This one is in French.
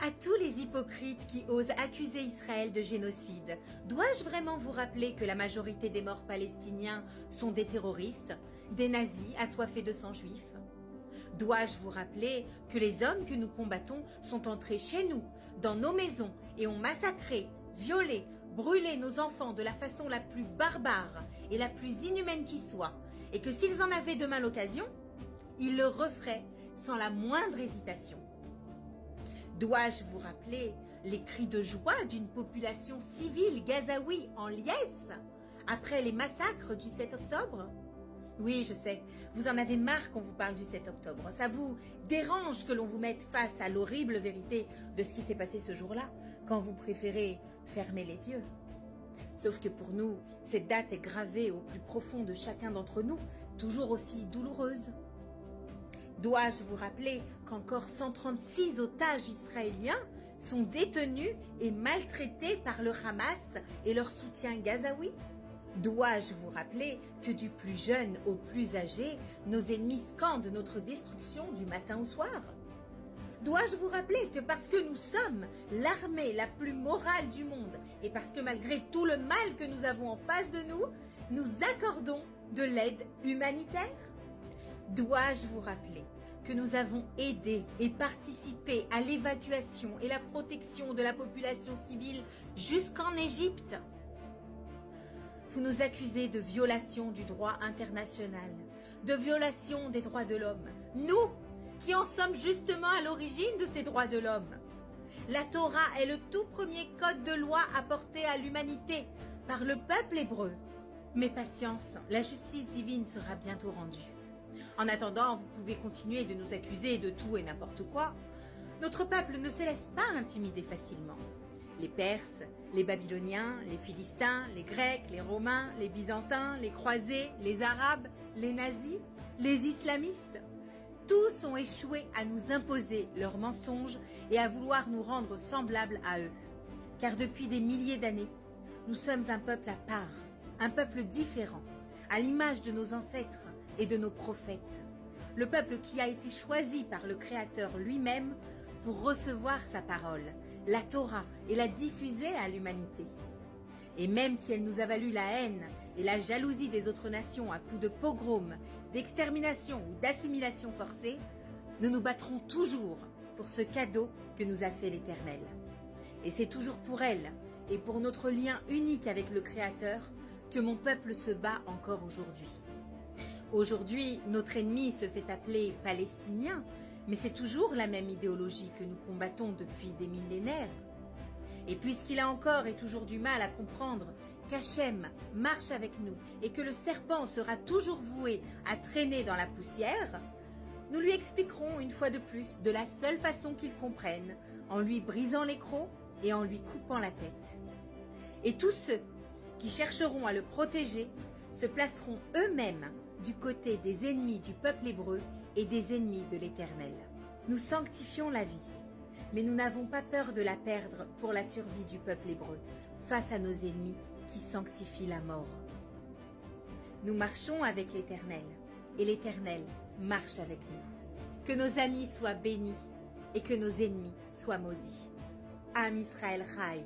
À tous les hypocrites qui osent accuser Israël de génocide, dois-je vraiment vous rappeler que la majorité des morts palestiniens sont des terroristes, des nazis assoiffés de sang juif? Dois-je vous rappeler que les hommes que nous combattons sont entrés chez nous, dans nos maisons, et ont massacré, violé, brûlé nos enfants de la façon la plus barbare et la plus inhumaine qui soit, et que s'ils en avaient demain l'occasion, ils le referaient sans la moindre hésitation? Dois-je vous rappeler les cris de joie d'une population civile gazaoui en liesse après les massacres du 7 octobre? Oui, je sais, vous en avez marre qu'on vous parle du 7 octobre. Ça vous dérange que l'on vous mette face à l'horrible vérité de ce qui s'est passé ce jour-là, quand vous préférez fermer les yeux. Sauf que pour nous, cette date est gravée au plus profond de chacun d'entre nous, toujours aussi douloureuse. Dois-je vous rappeler qu'encore 136 otages israéliens sont détenus et maltraités par le Hamas et leur soutien gazaoui? Dois-je vous rappeler que du plus jeune au plus âgé, nos ennemis scandent notre destruction du matin au soir? Dois-je vous rappeler que parce que nous sommes l'armée la plus morale du monde et parce que malgré tout le mal que nous avons en face de nous, nous accordons de l'aide humanitaire? Dois-je vous rappeler que nous avons aidé et participé à l'évacuation et la protection de la population civile jusqu'en Égypte? Vous nous accusez de violation du droit international, de violation des droits de l'homme. Nous, qui en sommes justement à l'origine de ces droits de l'homme. La Torah est le tout premier code de loi apporté à l'humanité par le peuple hébreu. Mais patience, la justice divine sera bientôt rendue. En attendant, vous pouvez continuer de nous accuser de tout et n'importe quoi. Notre peuple ne se laisse pas intimider facilement. Les Perses, les Babyloniens, les Philistins, les Grecs, les Romains, les Byzantins, les Croisés, les Arabes, les nazis, les islamistes, tous ont échoué à nous imposer leurs mensonges et à vouloir nous rendre semblables à eux. Car depuis des milliers d'années, nous sommes un peuple à part, un peuple différent, à l'image de nos ancêtres et de nos prophètes. Le peuple qui a été choisi par le Créateur lui-même pour recevoir sa parole, la Torah, et la diffuser à l'humanité. Et même si elle nous a valu la haine et la jalousie des autres nations à coups de pogroms, d'extermination ou d'assimilation forcée, nous nous battrons toujours pour ce cadeau que nous a fait l'Éternel. Et c'est toujours pour elle et pour notre lien unique avec le Créateur que mon peuple se bat encore aujourd'hui. Aujourd'hui, notre ennemi se fait appeler palestinien, mais c'est toujours la même idéologie que nous combattons depuis des millénaires. Et puisqu'il a encore et toujours du mal à comprendre qu'Hachem marche avec nous et que le serpent sera toujours voué à traîner dans la poussière, nous lui expliquerons une fois de plus de la seule façon qu'il comprenne, en lui brisant les crocs et en lui coupant la tête. Et tous ceux qui chercheront à le protéger se placeront eux-mêmes du côté des ennemis du peuple hébreu et des ennemis de l'Éternel. Nous sanctifions la vie, mais nous n'avons pas peur de la perdre pour la survie du peuple hébreu, face à nos ennemis qui sanctifient la mort. Nous marchons avec l'Éternel, et l'Éternel marche avec nous. Que nos amis soient bénis, et que nos ennemis soient maudits. Am Israël Chai.